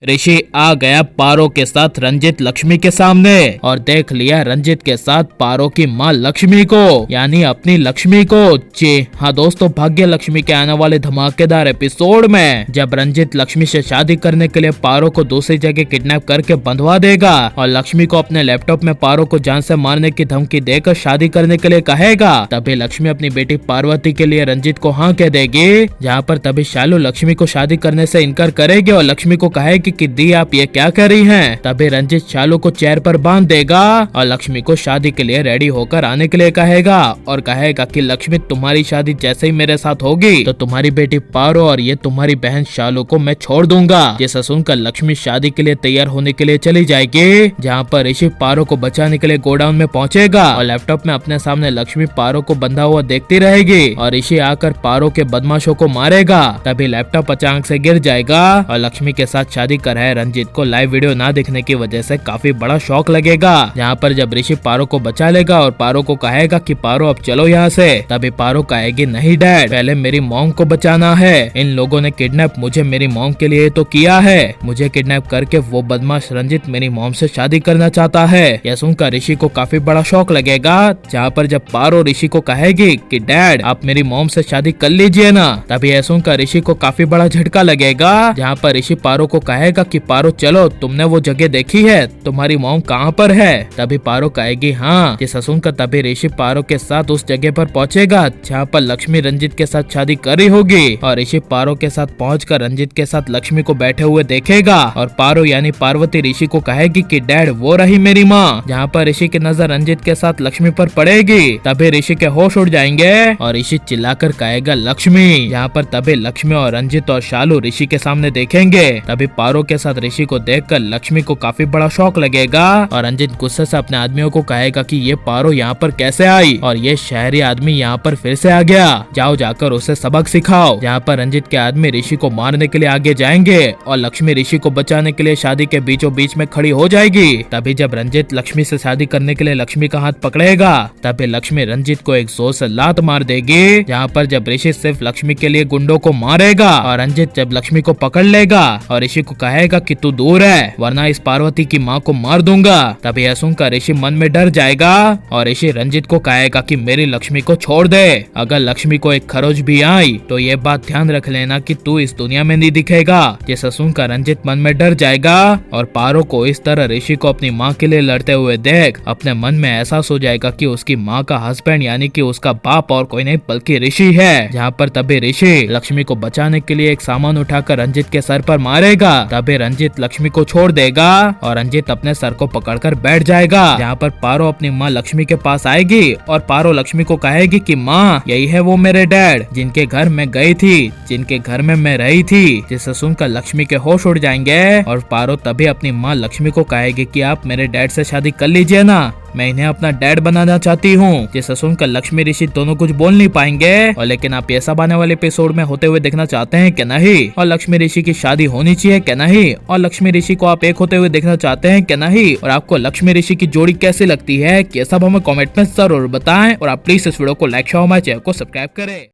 ऋषि आ गया पारो के साथ रंजित लक्ष्मी के सामने और देख लिया रंजित के साथ पारो की माँ लक्ष्मी को, यानी अपनी लक्ष्मी को। जी हाँ दोस्तों, भाग्य लक्ष्मी के आने वाले धमाकेदार एपिसोड में जब रंजित लक्ष्मी से शादी करने के लिए पारो को दूसरी जगह किडनैप करके बंधवा देगा और लक्ष्मी को अपने लैपटॉप में पारो को जान से मारने की धमकी देकर शादी करने के लिए कहेगा, तभी लक्ष्मी अपनी बेटी पार्वती के लिए रंजित को हाँ कह देगी। जहाँ पर तभी शालू लक्ष्मी को शादी करने से इनकार करेगी और लक्ष्मी को कहेगी कि दी आप ये क्या कर रही हैं। तभी रंजित शालू को चेयर पर बांध देगा और लक्ष्मी को शादी के लिए रेडी होकर आने के लिए कहेगा और कहेगा कि लक्ष्मी तुम्हारी शादी जैसे ही मेरे साथ होगी तो तुम्हारी बेटी पारो और ये तुम्हारी बहन शालू को मैं छोड़ दूंगा। जैसा सुनकर लक्ष्मी शादी के लिए तैयार होने के लिए चली जाएगी। जहाँ पर ऋषि पारो को बचाने के लिए गोडाउन में पहुंचेगा और लैपटॉप में अपने सामने लक्ष्मी पारो को बंधा हुआ देखती रहेगी और ऋषि आकर पारो के बदमाशों को मारेगा। तभी लैपटॉप अचानक से गिर जाएगा और लक्ष्मी के साथ शादी कर रहे रंजित को लाइव वीडियो ना देखने की वजह से काफी बड़ा शौक लगेगा। जहाँ पर जब ऋषि पारो को बचा लेगा और पारो को कहेगा कि पारो अब चलो यहाँ से, तभी पारो कहेगी नहीं डैड, पहले मेरी मॉम को बचाना है। इन लोगों ने किडनैप मुझे मेरी मॉम के लिए तो किया है, मुझे किडनैप करके वो बदमाश रंजित मेरी मॉम से शादी करना चाहता है। यह सुनकर ऋषि को काफी बड़ा शौक लगेगा। जहाँ पर जब पारो ऋषि को कहेगी कि डैड आप मेरी मॉम से शादी कर लीजिए ना, तभी यह सुनकर ऋषि को काफी बड़ा झटका लगेगा। जहाँ पर ऋषि पारो को कहेगा कि पारो चलो, तुमने वो जगह देखी है, तुम्हारी मॉम कहाँ पर है। तभी पारो कहेगी हाँ। जिसे सुनकर तभी ऋषि पारो के साथ उस जगह पर पहुंचेगा जहाँ पर लक्ष्मी रंजित के साथ शादी कर रही होगी और ऋषि पारो के साथ पहुंचकर रंजित के साथ लक्ष्मी को बैठे हुए देखेगा और पारो यानी पार्वती ऋषि को कहेगी कि डैड वो रही मेरी माँ। जहाँ पर ऋषि की नजर रंजित के साथ लक्ष्मी पर पड़ेगी तभी ऋषि के होश उड़ जाएंगे और ऋषि चिल्लाकर कहेगा लक्ष्मी। यहाँ पर तभी लक्ष्मी और रंजित और शालू ऋषि के सामने देखेंगे। तभी पारो के साथ ऋषि को देखकर लक्ष्मी को काफी बड़ा शौक लगेगा और रंजित गुस्से से अपने आदमियों को कहेगा कि ये पारो यहाँ पर कैसे आई और ये शहरी आदमी यहाँ पर फिर से आ गया, जाओ जाकर उसे सबक सिखाओ। जहाँ पर रंजित के आदमी ऋषि को मारने के लिए आगे जाएंगे और लक्ष्मी ऋषि को बचाने के लिए शादी के बीचों बीच में खड़ी हो जाएगी। तभी जब रंजित लक्ष्मी से शादी करने के लिए लक्ष्मी का हाथ पकड़ेगा तभी लक्ष्मी रंजित को एक जोर से लात मार देगी। जहाँ पर जब ऋषि सिर्फ लक्ष्मी के लिए गुंडों को मारेगा और रंजित जब लक्ष्मी को पकड़ लेगा और ऋषि को कहेगा कि तू दूर है वरना इस पार्वती की माँ को मार दूंगा। तभी यह सुनकर ऋषि मन में डर जाएगा और ऋषि रंजित को कहेगा कि मेरी लक्ष्मी को छोड़ दे, अगर लक्ष्मी को एक खरोच भी आई तो ये बात ध्यान रख लेना कि तू इस दुनिया में नहीं दिखेगा। जैसा सुनकर रंजित मन में डर जाएगा और पारो को इस तरह ऋषि को अपनी माँ के लिए लड़ते हुए देख अपने मन में एहसास हो जाएगा कि उसकी माँ का हस्बैंड यानी कि उसका बाप और कोई नहीं बल्कि ऋषि है। जहाँ पर तभी ऋषि लक्ष्मी को बचाने के लिए एक सामान उठाकर रंजित के सर पर मारेगा। तभी रंजित लक्ष्मी को छोड़ देगा और रंजित अपने सर को पकड़कर बैठ जाएगा। जहाँ पर पारो अपनी माँ लक्ष्मी के पास आएगी और पारो लक्ष्मी को कहेगी कि माँ यही है वो मेरे डैड जिनके घर मैं गई थी, जिनके घर में मैं रही थी। जिसे सुनकर लक्ष्मी के होश उड़ जाएंगे और पारो तभी अपनी माँ लक्ष्मी को कहेगी कि आप मेरे डैड से शादी कर लीजिए ना, मैं इन्हें अपना डैड बनाना चाहती हूँ। जिसे सुनकर लक्ष्मी ऋषि दोनों कुछ बोल नहीं पाएंगे और लेकिन आप ये सब आने वाले एपिसोड में होते हुए देखना चाहते हैं क्या नहीं, और लक्ष्मी ऋषि की शादी होनी चाहिए क्या नहीं, और लक्ष्मी ऋषि को आप एक होते हुए देखना चाहते हैं क्या नहीं, और आपको लक्ष्मी ऋषि की जोड़ी कैसी लगती है, ये सब हमें कॉमेंट में जरूर बताएं और आप प्लीज इस वीडियो को लाइक शेयर और हमारे चैनल को सब्सक्राइब करें।